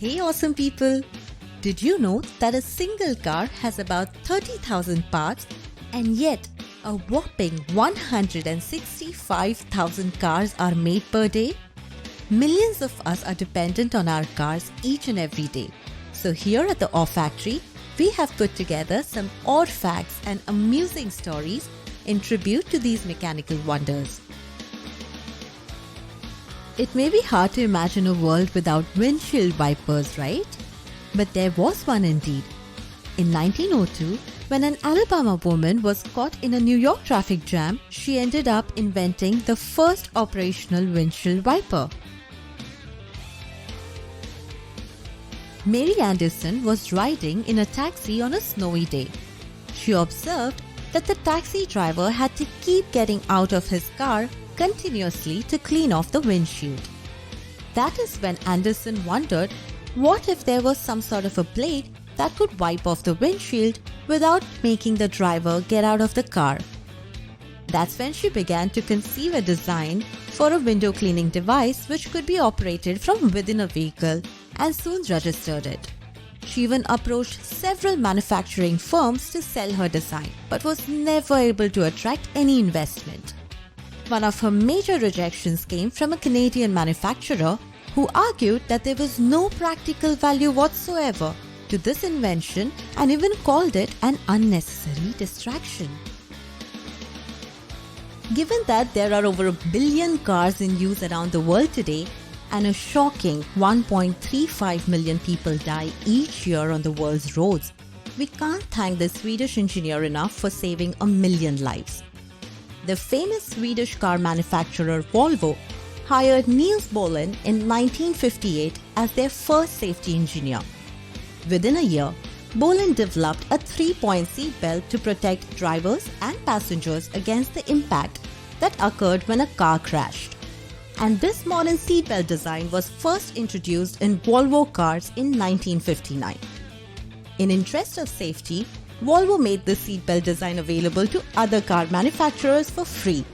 Hey awesome people! Did you know that a single car has about 30,000 parts and yet a whopping 165,000 cars are made per day? Millions of us are dependent on our cars each and every day. So here at the Off Factory, we have put together some odd facts and amusing stories in tribute to these mechanical wonders. It may be hard to imagine a world without windshield wipers, right? But there was one indeed. In 1902, when an Alabama woman was caught in a New York traffic jam, she ended up inventing the first operational windshield wiper. Mary Anderson was riding in a taxi on a snowy day. She observed that the taxi driver had to keep getting out of his car continuously to clean off the windshield. That is when Anderson wondered, what if there was some sort of a blade that could wipe off the windshield without making the driver get out of the car? That's when she began to conceive a design for a window cleaning device which could be operated from within a vehicle and soon registered it. She even approached several manufacturing firms to sell her design but was never able to attract any investment. One of her major rejections came from a Canadian manufacturer who argued that there was no practical value whatsoever to this invention and even called it an unnecessary distraction. Given that there are over 1 billion cars in use around the world today and a shocking 1.35 million people die each year on the world's roads, we can't thank the Swedish engineer enough for saving 1 million lives. The famous Swedish car manufacturer Volvo hired Niels Bohlin in 1958 as their first safety engineer. Within a year, Bohlin developed a 3-point seatbelt to protect drivers and passengers against the impact that occurred when a car crashed. And this modern seatbelt design was first introduced in Volvo cars in 1959. In interest of safety, Volvo made this seatbelt design available to other car manufacturers for free,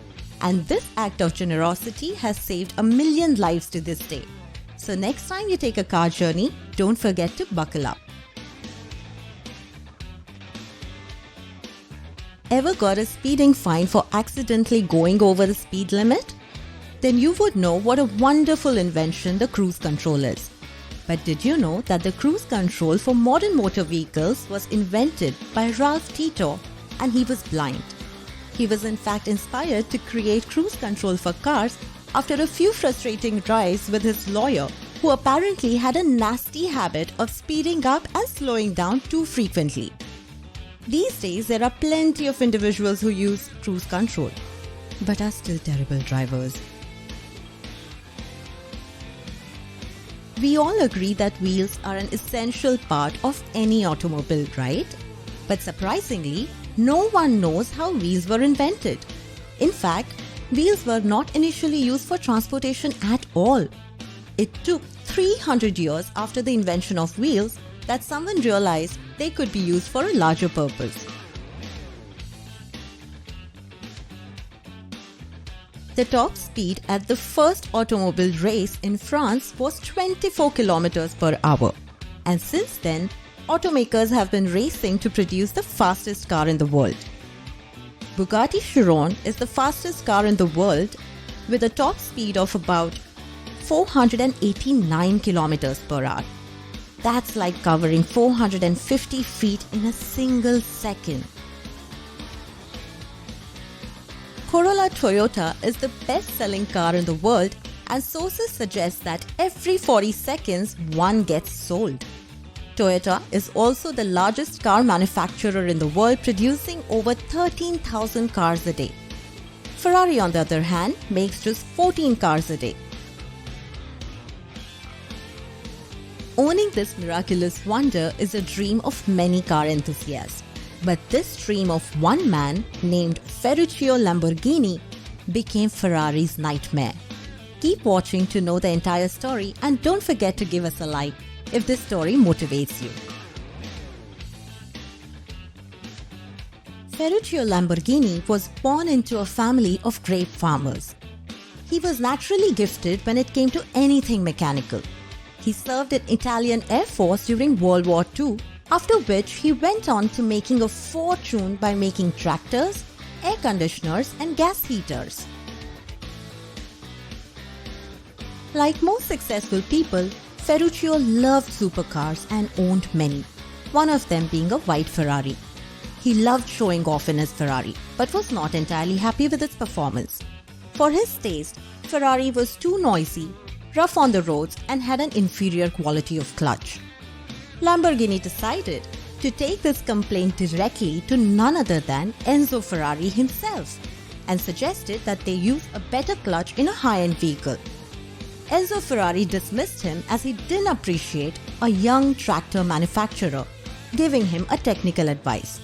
and this act of generosity has saved 1 million lives to this day. So next time you take a car journey, don't forget to buckle up. Ever got a speeding fine for accidentally going over the speed limit? Then you would know what a wonderful invention the cruise control is. But did you know that the cruise control for modern motor vehicles was invented by Ralph Tito and he was blind? He was in fact inspired to create cruise control for cars after a few frustrating drives with his lawyer, who apparently had a nasty habit of speeding up and slowing down too frequently. These days there are plenty of individuals who use cruise control, but are still terrible drivers. We all agree that wheels are an essential part of any automobile, right? But surprisingly, no one knows how wheels were invented. In fact, wheels were not initially used for transportation at all. It took 300 years after the invention of wheels that someone realized they could be used for a larger purpose. The top speed at the first automobile race in France was 24 km per hour. And since then, automakers have been racing to produce the fastest car in the world. Bugatti Chiron is the fastest car in the world with a top speed of about 489 km per hour. That's like covering 450 feet in a single second. Corolla Toyota is the best-selling car in the world, and sources suggest that every 40 seconds one gets sold. Toyota is also the largest car manufacturer in the world, producing over 13,000 cars a day. Ferrari, on the other hand, makes just 14 cars a day. Owning this miraculous wonder is a dream of many car enthusiasts. But this dream of one man named Ferruccio Lamborghini became Ferrari's nightmare. Keep watching to know the entire story, and don't forget to give us a like if this story motivates you. Ferruccio Lamborghini was born into a family of grape farmers. He was naturally gifted when it came to anything mechanical. He served in Italian Air Force during World War II, after which he went on to making a fortune by making tractors, air conditioners and gas heaters. Like most successful people, Ferruccio loved supercars and owned many, one of them being a white Ferrari. He loved showing off in his Ferrari, but was not entirely happy with its performance. For his taste, Ferrari was too noisy, rough on the roads and had an inferior quality of clutch. Lamborghini decided to take this complaint directly to none other than Enzo Ferrari himself and suggested that they use a better clutch in a high-end vehicle. Enzo Ferrari dismissed him as he didn't appreciate a young tractor manufacturer, giving him a technical advice.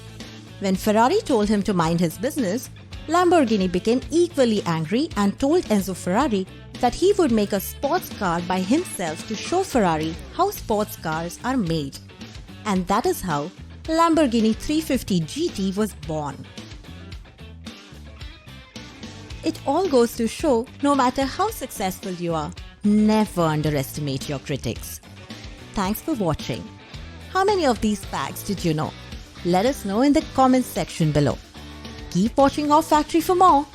When Ferrari told him to mind his business, Lamborghini became equally angry and told Enzo Ferrari that he would make a sports car by himself to show Ferrari how sports cars are made. And that is how Lamborghini 350 GT was born. It all goes to show, no matter how successful you are, never underestimate your critics. Thanks for watching. How many of these facts did you know? Let us know in the comments section below. Keep watching our factory for more.